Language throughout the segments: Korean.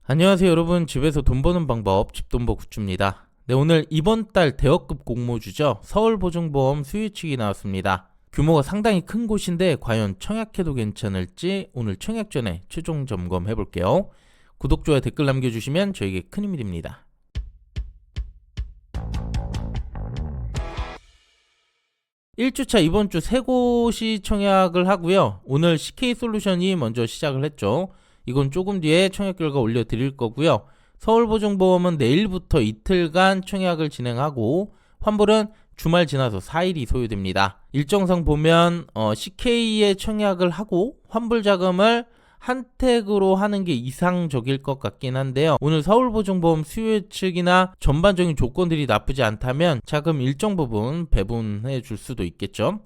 안녕하세요 여러분, 집에서 돈 버는 방법 집돈버 굿즈입니다. 네, 오늘 이번 달 대여급 공모주죠. 서울보증보험 수요예측이 나왔습니다. 규모가 상당히 큰 곳인데 과연 청약해도 괜찮을지 오늘 청약 전에 최종 점검해 볼게요. 구독, 좋아요, 댓글 남겨주시면 저에게 큰 힘이 됩니다. (1주차) 이번 주 3곳이 청약을 하고요. 오늘 CK솔루션이 먼저 시작을 했죠. 이건 조금 뒤에 청약 결과 올려드릴 거고요. 서울보증보험은 내일부터 이틀간 청약을 진행하고 환불은 주말 지나서 4일이 소요됩니다. 일정상 보면 CK에 청약을 하고 환불 자금을 한택으로 하는 게 이상적일 것 같긴 한데요. 오늘 서울보증보험 수요예측이나 전반적인 조건들이 나쁘지 않다면 자금 일정 부분 배분해 줄 수도 있겠죠.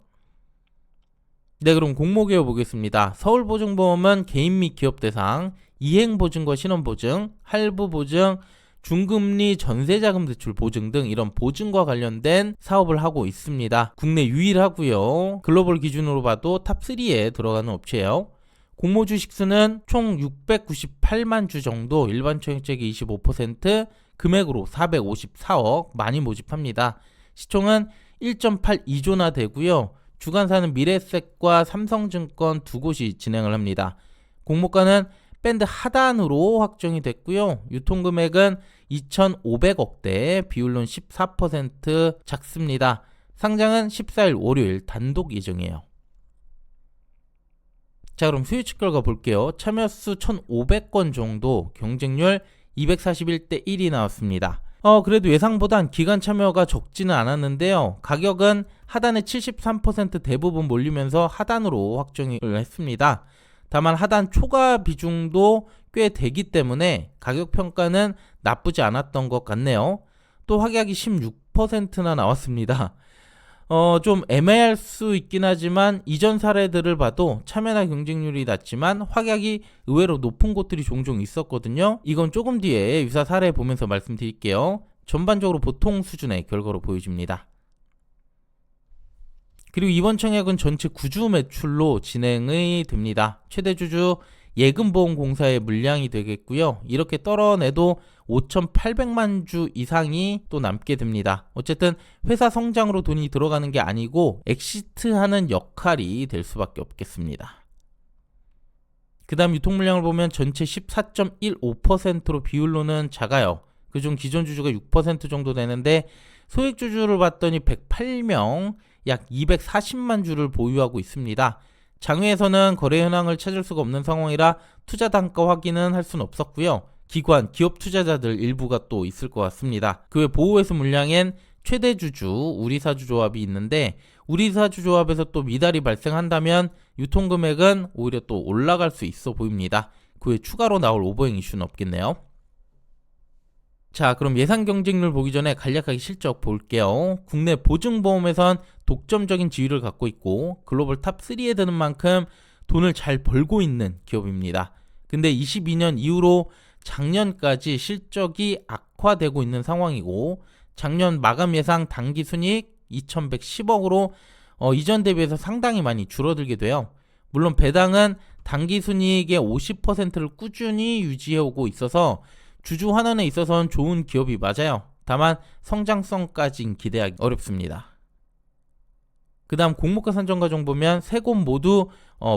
네, 그럼 공모개요 보겠습니다. 서울보증보험은 개인 및 기업 대상 이행보증과 신원보증, 할부보증, 중금리 전세자금 대출 보증 등 이런 보증과 관련된 사업을 하고 있습니다. 국내 유일하고요. 글로벌 기준으로 봐도 탑3에 들어가는 업체예요. 공모 주식수는 총 698만 주 정도, 일반 청약제기 25%, 금액으로 454억 많이 모집합니다. 시총은 1.82조나 되고요. 주관사는 미래에셋과 삼성증권 두 곳이 진행을 합니다. 공모가는 밴드 하단으로 확정이 됐고요. 유통금액은 2,500억대, 비율로는 14% 작습니다. 상장은 14일 월요일 단독 예정이에요. 자, 그럼 수요예측 결과 볼게요. 참여수 1,500건 정도, 경쟁률 241대 1이 나왔습니다. 그래도 예상보단 기간 참여가 적지는 않았는데요. 가격은 하단의 73% 대부분 몰리면서 하단으로 확정을 했습니다. 다만 하단 초과 비중도 꽤 되기 때문에 가격 평가는 나쁘지 않았던 것 같네요. 또 확약이 16%나 나왔습니다. 좀 애매할 수 있긴 하지만 이전 사례들을 봐도 참여나 경쟁률이 낮지만 확약이 의외로 높은 곳들이 종종 있었거든요. 이건 조금 뒤에 유사 사례 보면서 말씀드릴게요. 전반적으로 보통 수준의 결과로 보여집니다. 그리고 이번 청약은 전체 9주 매출로 진행이 됩니다. 최대 주주 예금보험공사의 물량이 되겠고요. 이렇게 떨어내도 5,800만 주 이상이 또 남게 됩니다. 어쨌든 회사 성장으로 돈이 들어가는 게 아니고 엑시트하는 역할이 될 수밖에 없겠습니다. 그 다음 유통물량을 보면 전체 14.15%로 비율로는 작아요. 그중 기존 주주가 6% 정도 되는데 소액 주주를 봤더니 108명, 약 240만 주를 보유하고 있습니다. 장외에서는 거래 현황을 찾을 수가 없는 상황이라 투자 단가 확인은 할 수는 없었고요. 기관, 기업 투자자들 일부가 또 있을 것 같습니다. 그 외 보호회수 물량엔 최대 주주, 우리사주조합이 있는데 우리사주조합에서 또 미달이 발생한다면 유통금액은 오히려 또 올라갈 수 있어 보입니다. 그 외 추가로 나올 오버행 이슈는 없겠네요. 자, 그럼 예상 경쟁률 보기 전에 간략하게 실적 볼게요. 국내 보증보험에선 독점적인 지위를 갖고 있고 글로벌 탑3에 드는 만큼 돈을 잘 벌고 있는 기업입니다. 근데 22년 이후로 작년까지 실적이 악화되고 있는 상황이고 작년 마감 예상 당기순이익 2,110억으로 이전 대비해서 상당히 많이 줄어들게 돼요. 물론 배당은 당기순이익의 50%를 꾸준히 유지해오고 있어서 주주 환원에 있어서는 좋은 기업이 맞아요. 다만 성장성까진 기대하기 어렵습니다. 그 다음 공모가 산정 과정 보면 세 곳 모두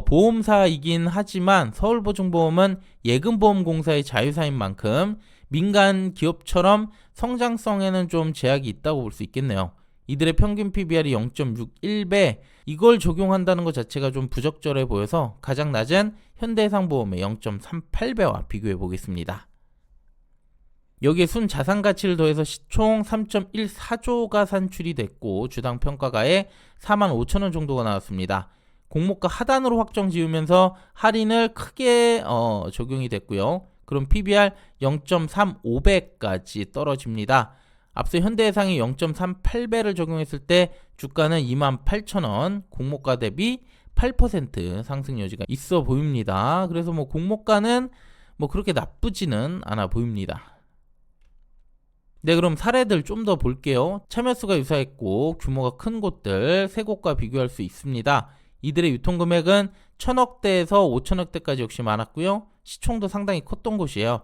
보험사이긴 하지만 서울보증보험은 예금보험공사의 자유사인 만큼 민간 기업처럼 성장성에는 좀 제약이 있다고 볼 수 있겠네요. 이들의 평균 PBR이 0.61배, 이걸 적용한다는 것 자체가 좀 부적절해 보여서 가장 낮은 현대해상보험의 0.38배와 비교해 보겠습니다. 여기에 순자산가치를 더해서 시총 3.14조가 산출이 됐고 주당 평가가에 45,000원 정도가 나왔습니다. 공모가 하단으로 확정 지으면서 할인을 크게 적용이 됐고요. 그럼 PBR 0.35배까지 떨어집니다. 앞서 현대해상이 0.38배를 적용했을 때 주가는 28,000원, 공모가 대비 8% 상승 여지가 있어 보입니다. 그래서 공모가는 그렇게 나쁘지는 않아 보입니다. 네, 그럼 사례들 좀 더 볼게요. 참여수가 유사했고 규모가 큰 곳들 세 곳과 비교할 수 있습니다. 이들의 유통금액은 1,000억대에서 5,000억대까지 역시 많았고요. 시총도 상당히 컸던 곳이에요.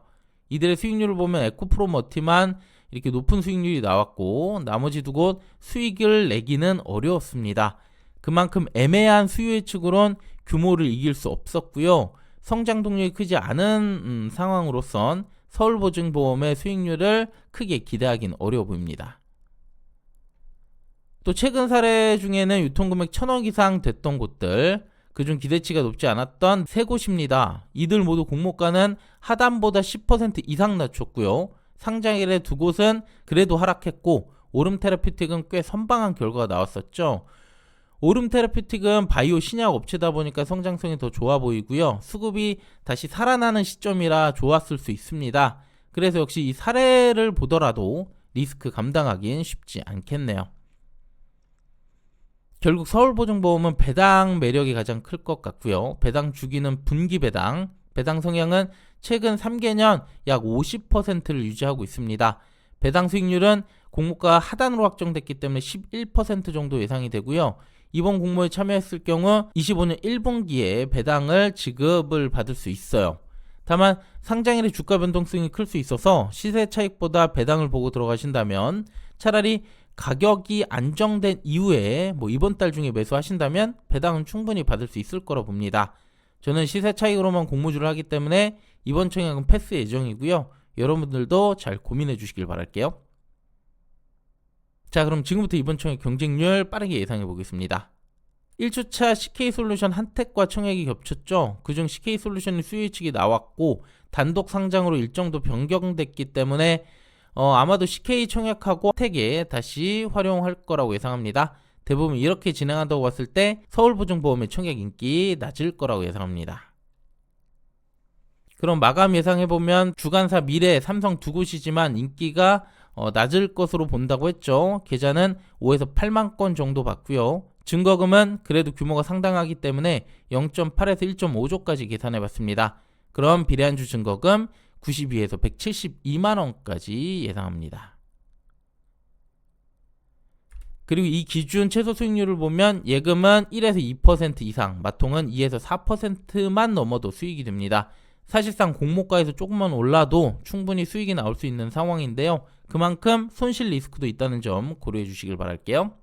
이들의 수익률을 보면 에코프로머티만 이렇게 높은 수익률이 나왔고 나머지 두 곳 수익을 내기는 어려웠습니다. 그만큼 애매한 수요 예측으론 규모를 이길 수 없었고요. 성장 동력이 크지 않은 상황으로선 서울보증보험의 수익률을 크게 기대하기는 어려워 보입니다. 또 최근 사례 중에는 유통금액 1,000억 이상 됐던 곳들, 그중 기대치가 높지 않았던 세 곳입니다. 이들 모두 공모가는 하단보다 10% 이상 낮췄고요. 상장일에 두 곳은 그래도 하락했고 오름테라퓨틱은 꽤 선방한 결과가 나왔었죠. 오름테라퓨틱은 바이오 신약 업체다 보니까 성장성이 더 좋아 보이고요. 수급이 다시 살아나는 시점이라 좋았을 수 있습니다. 그래서 역시 이 사례를 보더라도 리스크 감당하기는 쉽지 않겠네요. 결국 서울보증보험은 배당 매력이 가장 클 것 같고요. 배당 주기는 분기 배당, 배당 성향은 최근 3개년 약 50%를 유지하고 있습니다. 배당 수익률은 공모가 하단으로 확정됐기 때문에 11% 정도 예상이 되고요. 이번 공모에 참여했을 경우 25년 1분기에 배당을 지급을 받을 수 있어요. 다만 상장일의 주가 변동성이 클 수 있어서 시세 차익보다 배당을 보고 들어가신다면 차라리 가격이 안정된 이후에 이번 달 중에 매수하신다면 배당은 충분히 받을 수 있을 거라 봅니다. 저는 시세 차익으로만 공모주를 하기 때문에 이번 청약은 패스 예정이고요. 여러분들도 잘 고민해 주시길 바랄게요. 자, 그럼 지금부터 이번 청약 경쟁률 빠르게 예상해 보겠습니다. 1주차 CK솔루션 한택과 청약이 겹쳤죠. 그중 CK솔루션이 수요 예측이 나왔고 단독 상장으로 일정도 변경됐기 때문에 아마도 CK 청약하고 한택에 다시 활용할 거라고 예상합니다. 대부분 이렇게 진행한다고 봤을 때 서울보증보험의 청약 인기 낮을 거라고 예상합니다. 그럼 마감 예상해보면 주간사 미래, 삼성 두 곳이지만 인기가 낮을 것으로 본다고 했죠. 계좌는 5에서 8만 건 정도 받고요. 증거금은 그래도 규모가 상당하기 때문에 0.8에서 1.5조까지 계산해봤습니다. 그럼 비례한주 증거금 92에서 172만원까지 예상합니다. 그리고 이 기준 최소 수익률을 보면 예금은 1에서 2% 이상, 마통은 2에서 4%만 넘어도 수익이 됩니다. 사실상 공모가에서 조금만 올라도 충분히 수익이 나올 수 있는 상황인데요. 그만큼 손실 리스크도 있다는 점 고려해 주시길 바랄게요.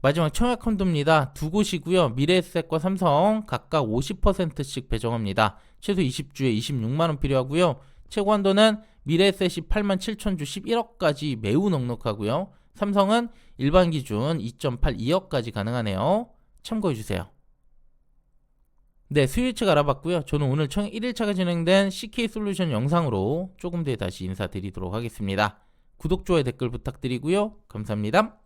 마지막 청약 펀드입니다. 두 곳이고요. 미래에셋과 삼성 각각 50%씩 배정합니다. 최소 20주에 26만원 필요하고요. 최고 한도는 미래에셋이 87,000주 11억까지 매우 넉넉하고요. 삼성은 일반 기준 2.82억까지 가능하네요. 참고해주세요. 네, 수요 예측 알아봤고요. 저는 오늘 청약 1일차가 진행된 CK솔루션 영상으로 조금 뒤에 다시 인사드리도록 하겠습니다. 구독, 좋아요, 댓글 부탁드리고요. 감사합니다.